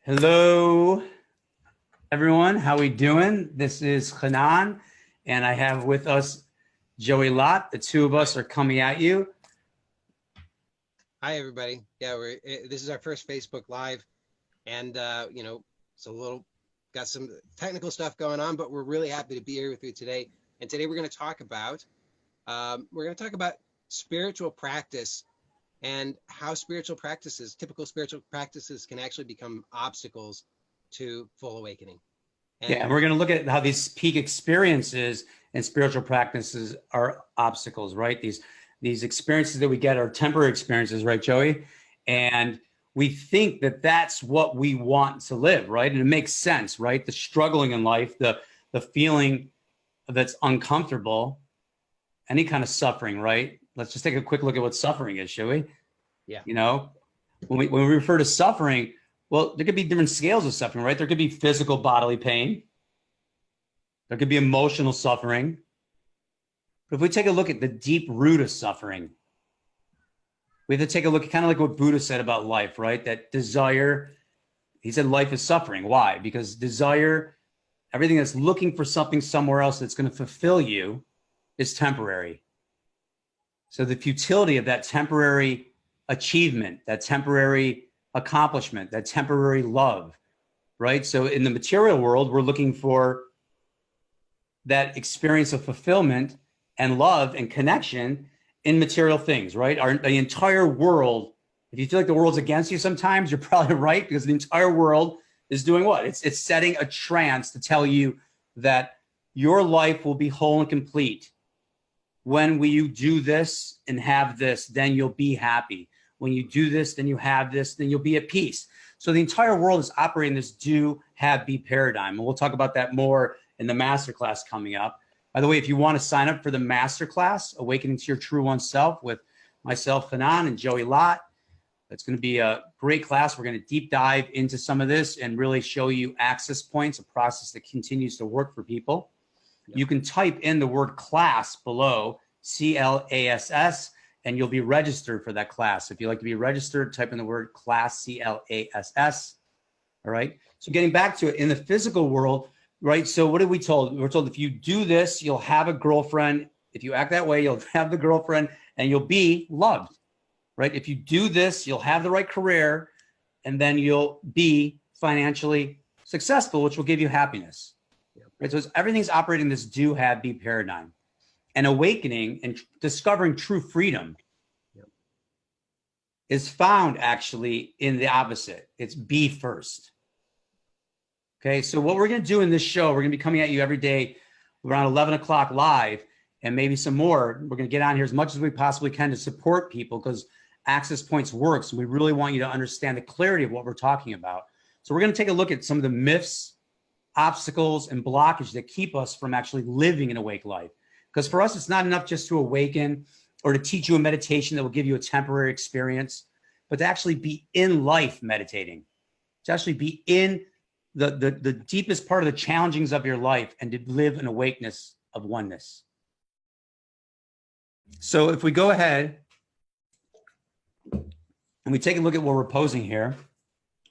Hello, everyone. How we doing? This is Hanan, and I have with us Joey Lott. The two of us are coming at you. Hi, everybody. Yeah, this is our first Facebook Live, and it's a little got some technical stuff going on, but we're really happy to be here with you today. And today we're going to talk about spiritual practice and how typical spiritual practices, can actually become obstacles to full awakening. Yeah, And and we're going to look at how these peak experiences and spiritual practices are obstacles, right? These experiences that we get are temporary experiences, right, Joey? yep, And we think that that's what we want to live, right? And it makes sense, right? The struggling in life, the feeling that's uncomfortable, any kind of suffering, right? Let's just take a quick look at what suffering is, shall we? yeah, You know, when we refer to suffering, well, there could be different scales of suffering, right? There could be physical bodily pain, there could be emotional suffering. But if we take a look at the deep root of suffering, we have to take a look at kind of like what Buddha said about life, right? That desire, he said life is suffering. Why? Because desire, everything that's looking for something somewhere else that's going to fulfill you, is temporary. So the futility of that temporary achievement, that temporary accomplishment, that temporary love, right? So in the material world, we're looking for that experience of fulfillment and love and connection in material things, right? The entire world, if you feel like the world's against you sometimes, you're probably right, because the entire world is doing what? It's setting a trance to tell you that your life will be whole and complete when you do this and have this, then you'll be happy. When you do this, then you have this, then you'll be at peace. So the entire world is operating this do, have, be paradigm. And we'll talk about that more in the masterclass coming up. By the way, if you want to sign up for the masterclass, Awakening to Your True Oneself, with myself, Hanan, and Joey Lott, it's going to be a great class. We're going to deep dive into some of this and really show you access points, a process that continues to work for people. yep. You can type in the word class below, CLASS, and you'll be registered for that class. If you'd like to be registered, type in the word class, CLASS. All right. So getting back to it, in the physical world, right? So what are we told? We're told if you do this, you'll have a girlfriend. If you act that way, you'll have the girlfriend and you'll be loved, right? If you do this, you'll have the right career and then you'll be financially successful, which will give you happiness. Yep. Right? So everything's operating this do, have, be paradigm. And awakening and discovering true freedom Yep. is found actually in the opposite. It's be first. Okay, so what we're going to do in this show, we're going to be coming at you every day around 11 o'clock live, and maybe some more. We're going to get on here as much as we possibly can to support people, because Access Points works, and we really want you to understand the clarity of what we're talking about. So we're going to take a look at some of the myths, obstacles, and blockages that keep us from actually living an awake life. Because for us, it's not enough just to awaken or to teach you a meditation that will give you a temporary experience, but to actually be in life meditating, to actually be in the deepest part of the challengings of your life, and to live an awakeness of oneness. So if we go ahead and we take a look at what we're posing here,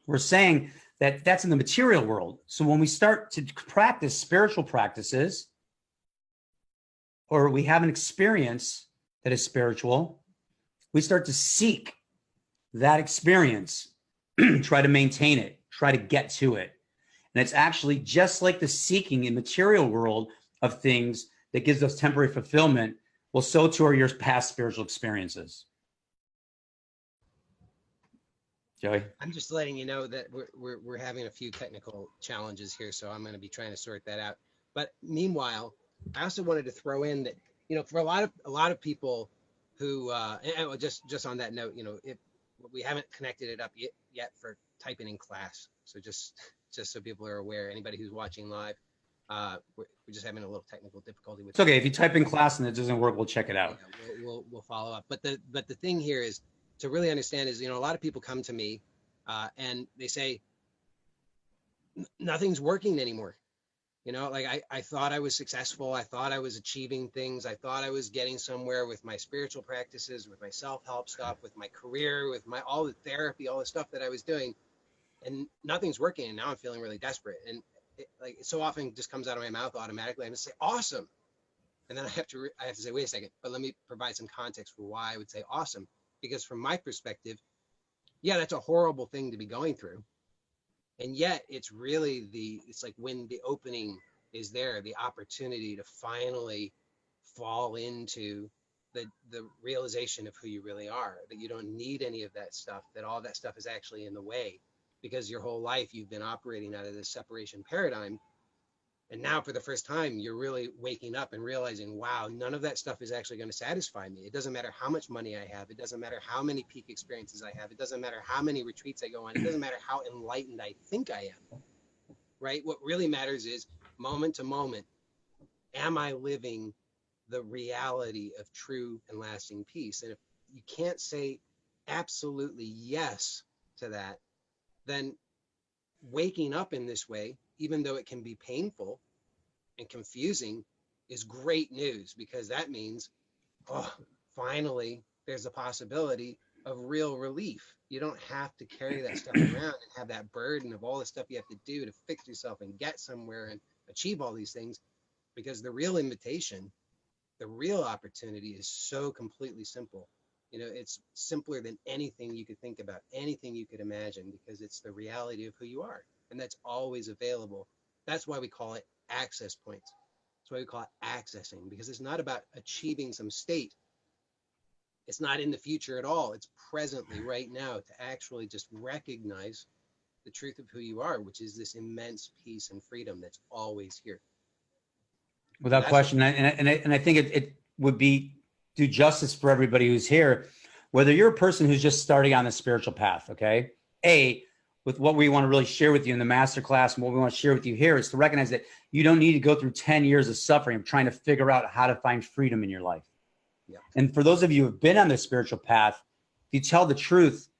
we're saying that that's in the material world. So when we start to practice spiritual practices, or we have an experience that is spiritual, we start to seek that experience, try to maintain it, try to get to it. And it's actually just like the seeking in material world of things that gives us temporary fulfillment. Well, so too are your past spiritual experiences. Joey? I'm just letting you know that we're having a few technical challenges here, so I'm going to be trying to sort that out. But meanwhile, I also wanted to throw in that, for a lot of people who and just on that note, if we haven't connected it up yet for typing in class, so just so people are aware, anybody who's watching live, we're just having a little technical difficulty with It's that. okay. If you type in class and it doesn't work, we'll check it Yeah, out. we'll follow up. But the thing here is to really understand is, a lot of people come to me and they say nothing's working anymore. Like I thought I was successful. I thought I was achieving things. I thought I was getting somewhere with my spiritual practices, with my self-help stuff, with my career, with all the therapy, all the stuff that I was doing. and nothing's working. And now I'm feeling really desperate. And it so often just comes out of my mouth automatically. I just say, awesome. And then I have to say, wait a second, but let me provide some context for why I would say awesome. Because from my perspective, yeah, that's a horrible thing to be going through. And yet it's really it's like when the opening is there, the opportunity to finally fall into the realization of who you really are, that you don't need any of that stuff, that all that stuff is actually in the way, because your whole life you've been operating out of this separation paradigm. And now for the first time, you're really waking up and realizing, wow, none of that stuff is actually going to satisfy me. It doesn't matter how much money I have. It doesn't matter how many peak experiences I have. It doesn't matter how many retreats I go on. It doesn't matter how enlightened I think I am, right? What really matters is moment to moment, am I living the reality of true and lasting peace? And if you can't say absolutely yes to that, then waking up in this way, even though it can be painful and confusing, is great news, because that means, oh, finally, there's a possibility of real relief. You don't have to carry that stuff around and have that burden of all the stuff you have to do to fix yourself and get somewhere and achieve all these things, because the real invitation, the real opportunity is so completely simple. It's simpler than anything you could think about, anything you could imagine, because it's the reality of who you are. And that's always available. That's why we call it access points. That's why we call it accessing, because it's not about achieving some state. It's not in the future at all. It's presently, right now, to actually just recognize the truth of who you are, which is this immense peace and freedom that's always here. Without question. And I think it would do justice for everybody who's here, whether you're a person who's just starting on the spiritual path, okay? With what we want to really share with you in the masterclass and what we want to share with you here is to recognize that you don't need to go through 10 years of suffering of trying to figure out how to find freedom in your life. Yeah. And for those of you who have been on the spiritual path, if you tell the truth,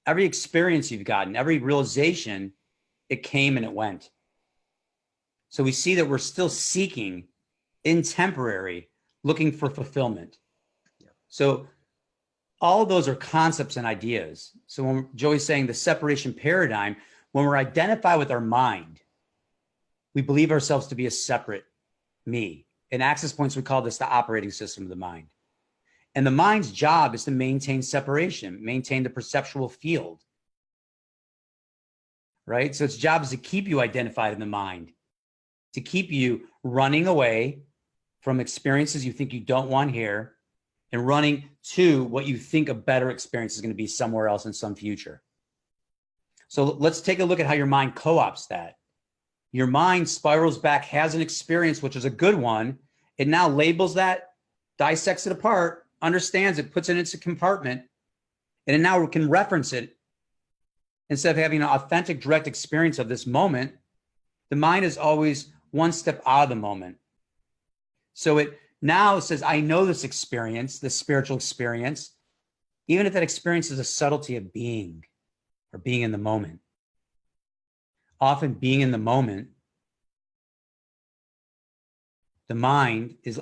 every experience you've gotten, every realization, it came and it went. So we see that we're still seeking in temporary, looking for fulfillment. Yeah. So all of those are concepts and ideas. So when Joey's saying the separation paradigm, when we're identified with our mind, we believe ourselves to be a separate me. In access points, we call this the operating system of the mind. And the mind's job is to maintain separation, maintain the perceptual field, right? So its job is to keep you identified in the mind, to keep you running away from experiences you think you don't want here and running to what you think a better experience is going to be somewhere else in some future. So let's take a look at how your mind co-ops that. Your mind spirals back, has an experience, which is a good one. It now labels that, dissects it apart, understands it, puts it into a compartment, and it now can reference it. Instead of having an authentic, direct experience of this moment, the mind is always one step out of the moment. So it now says, I know this experience, this spiritual experience, even if that experience is a subtlety of being or being in the moment. Often being in the moment, the mind is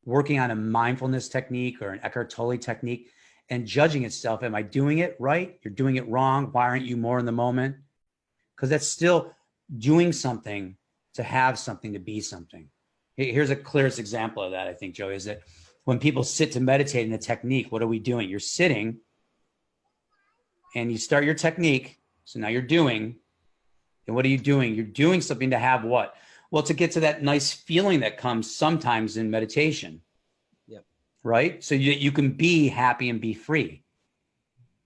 working on a mindfulness technique or an Eckhart Tolle technique and judging itself. Am I doing it right? You're doing it wrong. Why aren't you more in the moment? Because that's still doing something to have something, to be something. Here's a clearest example of that, I think, Joey, is that when people sit to meditate in a technique, what are we doing? You're sitting and you start your technique. So now you're doing. And what are you doing? You're doing something to have what? Well, to get to that nice feeling that comes sometimes in meditation. Yep. Right? So you can be happy and be free.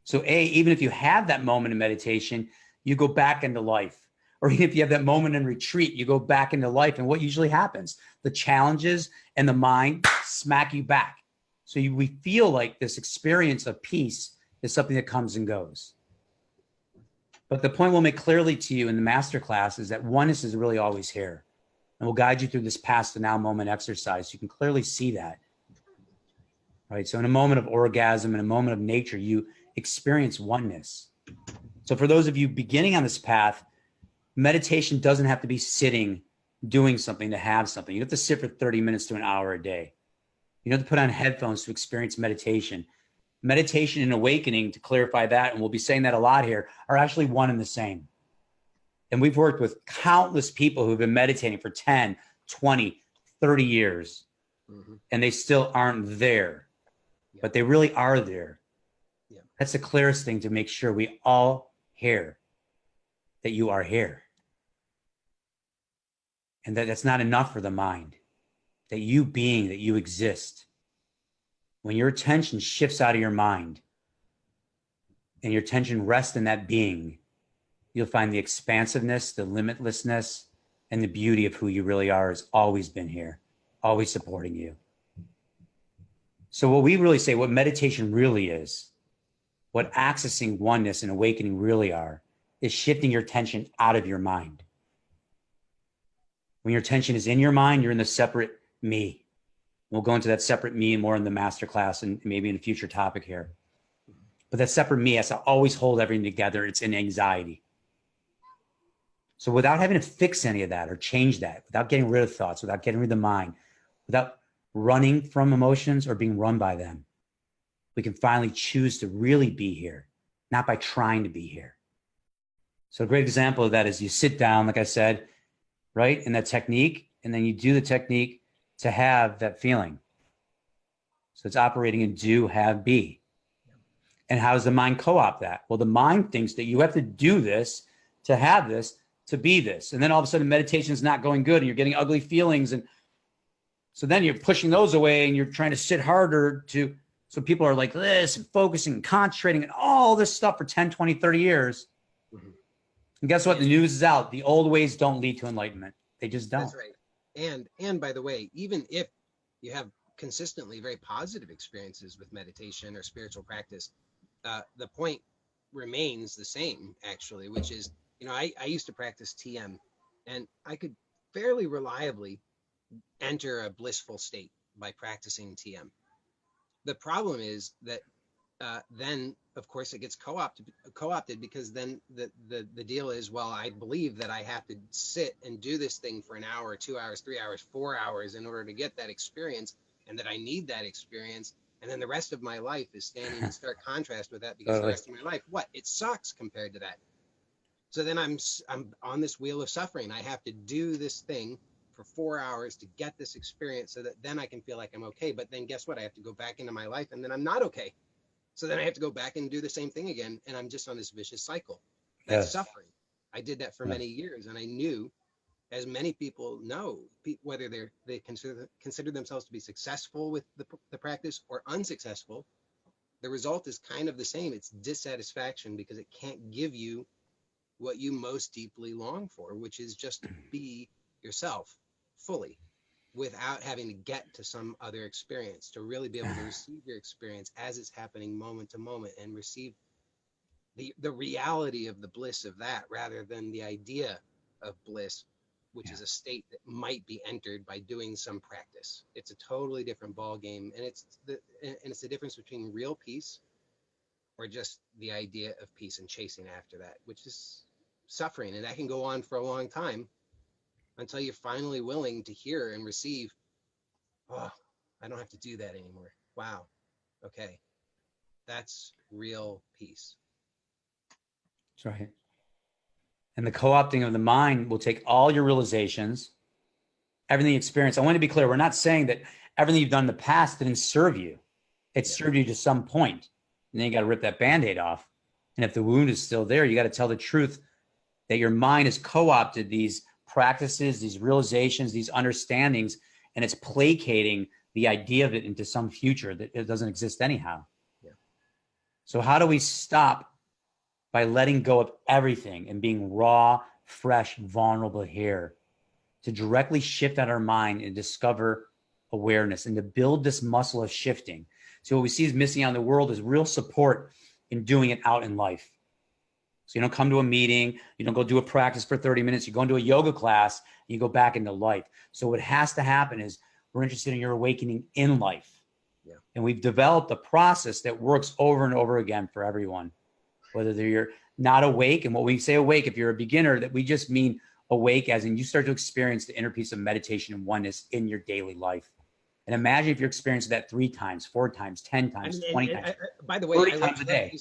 So even if you have that moment in meditation, you go back into life. Or even if you have that moment in retreat, you go back into life. And what usually happens? The challenges and the mind smack you back. So we feel like this experience of peace is something that comes and goes. But the point we'll make clearly to you in the masterclass is that oneness is really always here. And we'll guide you through this past to now moment exercise. You can clearly see that. Right? So in a moment of orgasm, in a moment of nature, you experience oneness. So for those of you beginning on this path, meditation doesn't have to be sitting, doing something to have something. You don't have to sit for 30 minutes to an hour a day. You don't have to put on headphones to experience meditation. Meditation and awakening, to clarify that, and we'll be saying that a lot here, are actually one and the same. And we've worked with countless people who've been meditating for 10, 20, 30 years, and they still aren't there, but they really are there. Yeah. That's the clearest thing to make sure we all hear that you are here. And that that's not enough for the mind, that you being, that you exist. When your attention shifts out of your mind and your attention rests in that being, you'll find the expansiveness, the limitlessness, and the beauty of who you really are has always been here, always supporting you. So what we really say, what meditation really is, what accessing oneness and awakening really are, is shifting your attention out of your mind. When your attention is in your mind, you're in the separate me. We'll go into that separate me more in the masterclass and maybe in a future topic here. But that separate me has to always hold everything together. It's in anxiety. So without having to fix any of that or change that, without getting rid of thoughts, without getting rid of the mind, without running from emotions or being run by them, we can finally choose to really be here, not by trying to be here. So a great example of that is you sit down, like I said, right, in that technique, and then you do the technique to have that feeling. So it's operating in do, have, be. And how does the mind co-opt that? Well, the mind thinks that you have to do this to have this, to be this. And then all of a sudden meditation is not going good and you're getting ugly feelings. And so then you're pushing those away and you're trying to sit harder to, so people are like this and focusing and concentrating and all this stuff for 10, 20, 30 years. And guess what? The news is out. The old ways don't lead to enlightenment. They just don't. That's right. And by the way, even if you have consistently very positive experiences with meditation or spiritual practice, the point remains the same, actually, which is, I used to practice TM, and I could fairly reliably enter a blissful state by practicing TM. The problem is that then, of course, it gets co-opted because then the deal is, well, I believe that I have to sit and do this thing for an hour, 2 hours, 3 hours, 4 hours in order to get that experience, and that I need that experience. And then the rest of my life is standing in stark contrast with that, because the rest of my life, it sucks compared to that. So then I'm on this wheel of suffering. I have to do this thing for 4 hours to get this experience so that then I can feel like I'm okay. But then guess what? I have to go back into my life and then I'm not okay. So then I have to go back and do the same thing again. And I'm just on this vicious cycle. That's suffering. I did that for many years. And I knew, as many people know, whether they consider themselves to be successful with the practice or unsuccessful, the result is kind of the same. It's dissatisfaction because it can't give you what you most deeply long for, which is just to be yourself fully without having to get to some other experience, to really be able to receive your experience as it's happening moment to moment and receive the reality of the bliss of that, rather than the idea of bliss, which is a state that might be entered by doing some practice. It's a totally different ball game, and it's the difference between real peace or just the idea of peace and chasing after that, which is suffering. And that can go on for a long time until you're finally willing to hear and receive, oh, I don't have to do that anymore. Wow. Okay. That's real peace. That's right. And the co-opting of the mind will take all your realizations, everything you experience. I want to be clear. We're not saying that everything you've done in the past didn't serve you. It served you to some point. And then you got to rip that Band-Aid off. And if the wound is still there, you got to tell the truth that your mind has co-opted these practices, these realizations, these understandings, and it's placating the idea of it into some future that it doesn't exist anyhow. Yeah. So how do we stop? By letting go of everything and being raw, fresh, vulnerable here, to directly shift out our mind and discover awareness and to build this muscle of shifting. So what we see is missing out in the world is real support in doing it out in life. So you don't come to a meeting, you don't go do a practice for 30 minutes, you go into a yoga class, and you go back into life. So what has to happen is we're interested in your awakening in life. Yeah. And we've developed a process that works over and over again for everyone. Whether you're not awake, and what we say awake, if you're a beginner, that we just mean awake as in you start to experience the inner peace of meditation and oneness in your daily life. And imagine if you're experiencing that 3 times, 4 times, 10 times, 20 times, by the way, 30 times a day.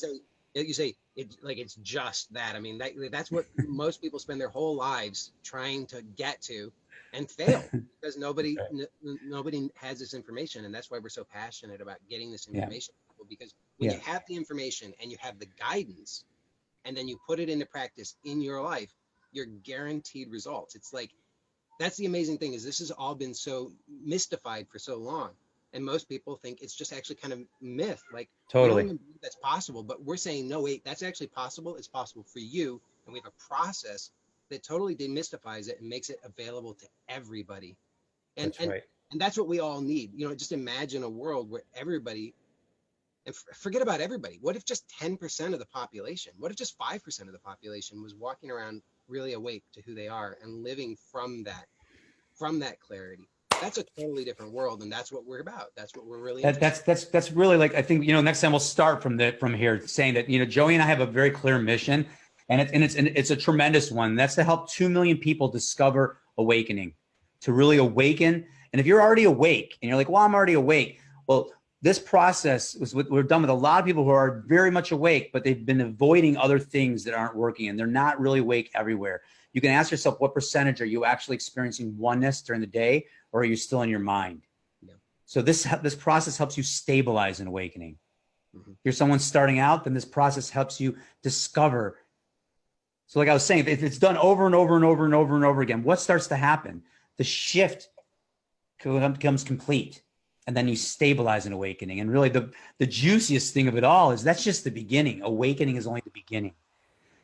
You say it like it's just that. I mean, that's what most people spend their whole lives trying to get to and fail because nobody has this information. And that's why we're so passionate about getting this Yeah. information to people, because when you Yeah. have the information and you have the guidance and then you put it into practice in your life, you're guaranteed results. It's like that's the amazing thing is this has all been so mystified for so long. And most people think it's just actually kind of myth. Like we don't Totally. even believe that's possible, but we're saying, no, wait, that's actually possible. It's possible for you. And we have a process that totally demystifies it and makes it available to everybody. And That's and right. and that's what we all need. Just imagine a world where everybody, and forget about everybody. What if just 10% of the population, what if just 5% of the population was walking around really awake to who they are and living from that clarity? That's a totally different world, and that's what we're about. That's what we're really That interested that's really like, I think, next time we'll start from here, saying that, Joey and I have a very clear mission, and it's a tremendous one. That's to help 2 million people discover awakening, to really awaken. And if you're already awake and you're like, well, I'm already awake. Well, this process we're done with a lot of people who are very much awake, but they've been avoiding other things that aren't working, and they're not really awake everywhere. You can ask yourself, what percentage are you actually experiencing oneness during the day, or are you still in your mind? in. Yeah. So this process helps you stabilize an awakening. Hmm. If you're someone starting out, then this process helps you discover. So like I was saying, if it's done over and over and over and over and over again, what starts to happen? The shift becomes complete. And then you stabilize an awakening. And really the juiciest thing of it all is that's just the beginning. Awakening is only the beginning.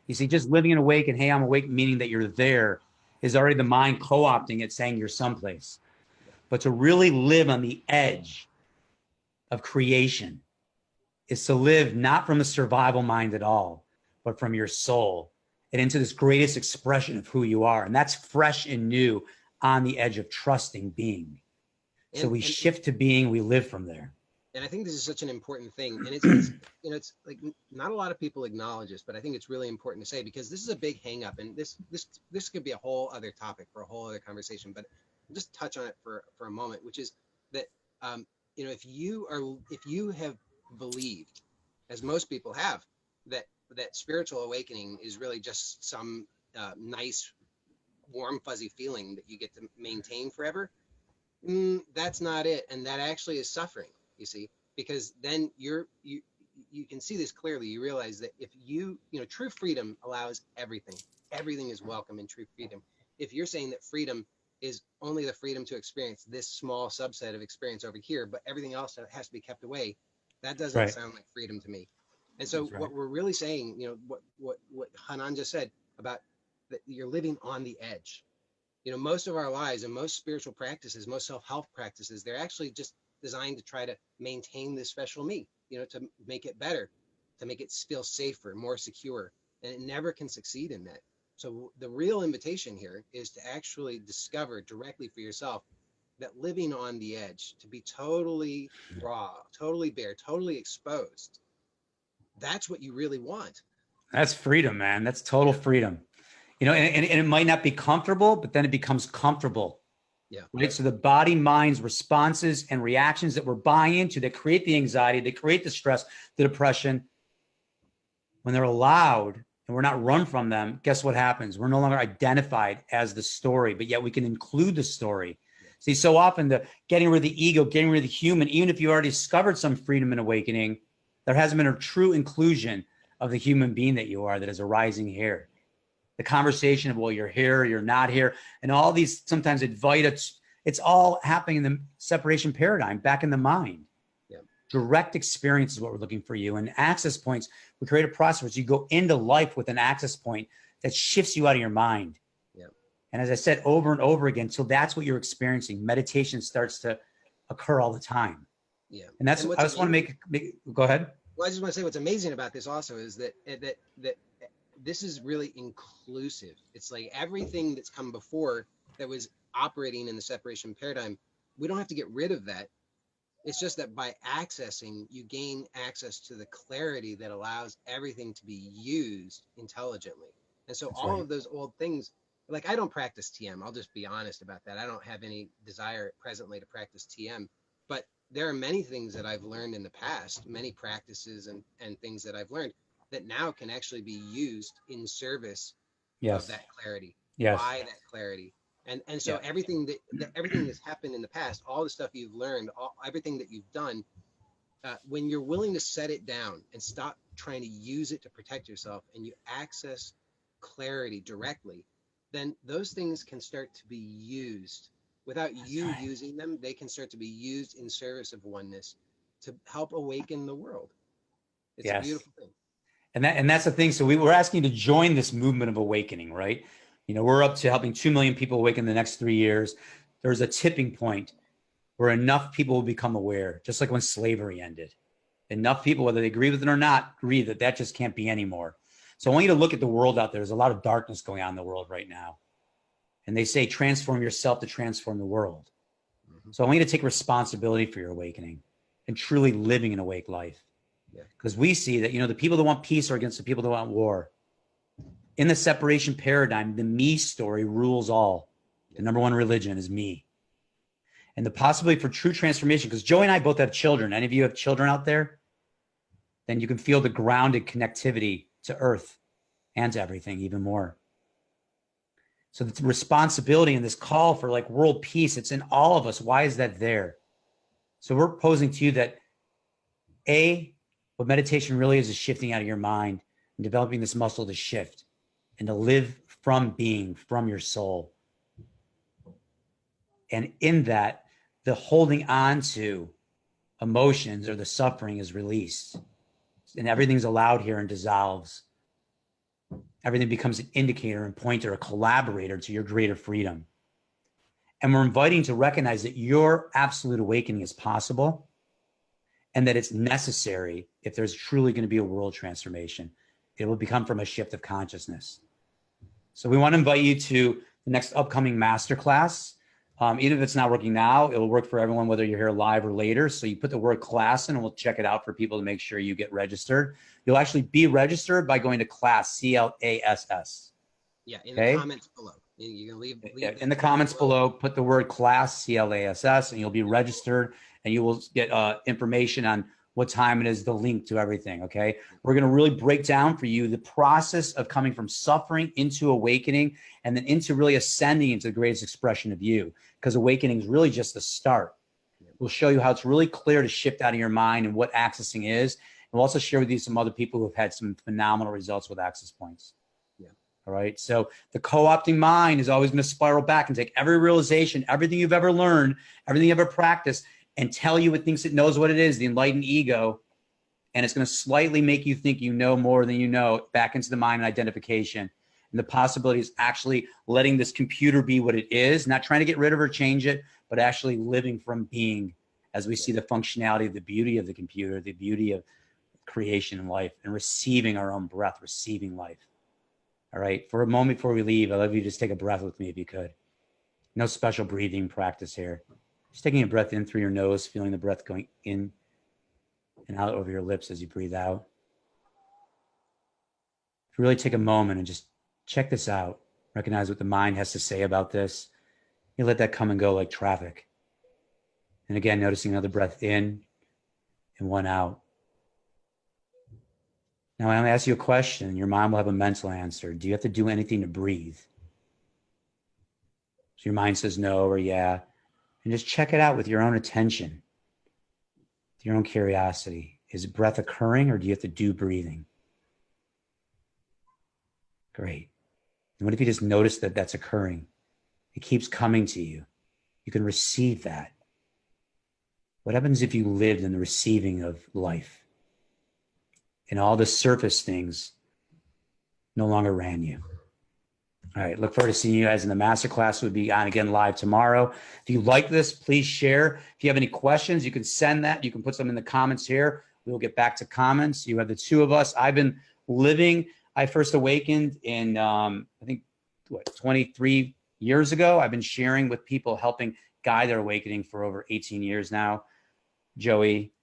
You see, just living in awake and, hey, I'm awake, meaning that you're there, is already the mind co-opting it, saying you're someplace. But to really live on the edge of creation is to live not from a survival mind at all, but from your soul and into this greatest expression of who you are. And that's fresh and new on the edge of trusting being. So And we and shift to being, we live from there. and I think this is such an important thing. And it's like not a lot of people acknowledge this, but I think it's really important to say because this is a big hang up, and this could be a whole other topic for a whole other conversation. But I'll just touch on it for a moment, which is that if you have believed, as most people have, that spiritual awakening is really just some nice warm fuzzy feeling that you get to maintain forever, that's not it, and that actually is suffering. You see, because then you can see this clearly. You realize that if true freedom allows everything. Everything is welcome in true freedom. If you're saying that freedom is only the freedom to experience this small subset of experience over here, but everything else has to be kept away, that That's doesn't right. sound like freedom to me. And so That's right. what we're really saying, what Hanan just said about that you're living on the edge. Most of our lives and most spiritual practices, most self-help practices, they're actually just designed to try to maintain this special me, to make it better, to make it feel safer, more secure. And it never can succeed in that. So the real invitation here is to actually discover directly for yourself that living on the edge, to be totally raw, totally bare, totally exposed, that's what you really want. That's freedom, man. That's total Yeah. freedom. And it might not be comfortable, but then it becomes comfortable, Yeah. right? So the body, mind's responses and reactions that we're buying into that create the anxiety, that create the stress, the depression, when they're allowed and we're not run from them, guess what happens? We're no longer identified as the story, but yet we can include the story. Yeah. See, so often the getting rid of the ego, getting rid of the human, even if you already discovered some freedom and awakening, there hasn't been a true inclusion of the human being that you are that is arising here. The conversation of, well, you're here, you're not here, and all these sometimes invite us. It's all happening in the separation paradigm back in the mind. Yeah. Direct experience is what we're looking for you. And access points, we create a process where you go into life with an access point that shifts you out of your mind. Yeah. And as I said over and over again, so that's what you're experiencing. Meditation starts to occur all the time. Yeah. And that's, And I what's just want to amazing, go ahead. well, I just want to say what's amazing about this also is that this is really inclusive. It's like everything that's come before that was operating in the separation paradigm, we don't have to get rid of that. It's just that by accessing, you gain access to the clarity that allows everything to be used intelligently. And so That's all right. of those old things, like I don't practice TM. I'll just be honest about that. I don't have any desire presently to practice TM, but there are many things that I've learned in the past, many practices and things that I've learned that now can actually be used in service of Yes. that clarity, Yes. by that clarity. And so Yeah. everything that's happened in the past, all the stuff you've learned, everything that you've done, when you're willing to set it down and stop trying to use it to protect yourself, and you access clarity directly, then those things can start to be used without That's you right. using them. They can start to be used in service of oneness to help awaken the world. It's a Yes. beautiful thing. And that's the thing. So we're asking you to join this movement of awakening, right? We're up to helping 2 million people awaken in the next 3 years. There's a tipping point where enough people will become aware, just like when slavery ended. Enough people, whether they agree with it or not, agree that that just can't be anymore. So I want you to look at the world out there. There's a lot of darkness going on in the world right now. And they say transform yourself to transform the world. Mm-hmm. So I want you to take responsibility for your awakening and truly living an awake life. Because we see that, the people that want peace are against the people that want war. In the separation paradigm, the me story rules all. The number one religion is me. And the possibility for true transformation, because Joey and I both have children. Any of you have children out there? Then you can feel the grounded connectivity to earth and to everything even more. So the responsibility and this call for like world peace, it's in all of us. Why is that there? So we're posing to you that what meditation really is shifting out of your mind and developing this muscle to shift and to live from being, from your soul. And in that, the holding on to emotions or the suffering is released. And everything's allowed here and dissolves. Everything becomes an indicator and pointer, a collaborator to your greater freedom. And we're inviting to recognize that your absolute awakening is possible and that it's necessary if there's truly going to be a world transformation. It will become from a shift of consciousness. So we want to invite you to the next upcoming masterclass. Even if it's not working now, it will work for everyone, whether you're here live or later. So you put the word class in and we'll check it out for people to make sure you get registered. You'll actually be registered by going to class, CLASS. Yeah, in the comments below. You can leave in the comments below, put the word class, CLASS, and you'll be registered and you will get information on what time it is, the link to everything, okay? We're going to really break down for you the process of coming from suffering into awakening and then into really ascending into the greatest expression of you, because awakening is really just the start. We'll show you how it's really clear to shift out of your mind and what accessing is. And we'll also share with you some other people who have had some phenomenal results with access points. All right. So the co-opting mind is always going to spiral back and take every realization, everything you've ever learned, everything you've ever practiced, and tell you it thinks it knows what it is, the enlightened ego. And it's going to slightly make you think you know more than you know, back into the mind and identification. And the possibility is actually letting this computer be what it is, not trying to get rid of or change it, but actually living from being, as we see the functionality of the beauty of the computer, the beauty of creation and life, and receiving our own breath, receiving life. All right. For a moment before we leave, I'd love you to just take a breath with me if you could. No special breathing practice here. Just taking a breath in through your nose, feeling the breath going in and out over your lips as you breathe out. Really take a moment and just check this out. Recognize what the mind has to say about this. You let that come and go like traffic. And again, noticing another breath in and one out. Now, I'm going to ask you a question. Your mind will have a mental answer. Do you have to do anything to breathe? So your mind says no or yeah. And just check it out with your own attention, with your own curiosity. Is breath occurring or do you have to do breathing? Great. And what if you just notice that that's occurring? It keeps coming to you. You can receive that. What happens if you lived in the receiving of life? And all the surface things no longer ran you. All right, look forward to seeing you guys in the masterclass. We'll be on again live tomorrow. If you like this, please share. If you have any questions, you can send that. You can put them in the comments here. We'll get back to comments. You have the two of us. I've been living. I first awakened in, I think, 23 years ago. I've been sharing with people, helping guide their awakening for over 18 years now. Joey,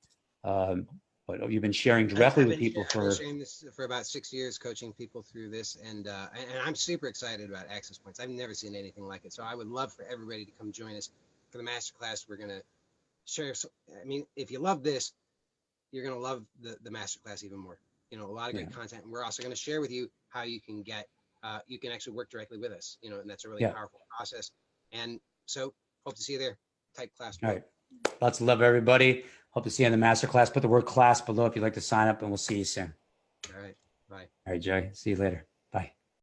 but you've been sharing directly with people I've been sharing this for about 6 years, coaching people through this, and I'm super excited about Access Points. I've never seen anything like it, so I would love for everybody to come join us for the masterclass. We're gonna share. I mean, if you love this, you're gonna love the masterclass even more. you know, a lot of great content. And we're also going to share with you how you can get, you can actually work directly with us, you know, and that's a really powerful process. And so hope to see you there. Type class. All right. Lots of love, everybody. Hope to see you in the masterclass. Put the word class below if you'd like to sign up, and we'll see you soon. All right. Bye. All right, Joey. See you later. Bye.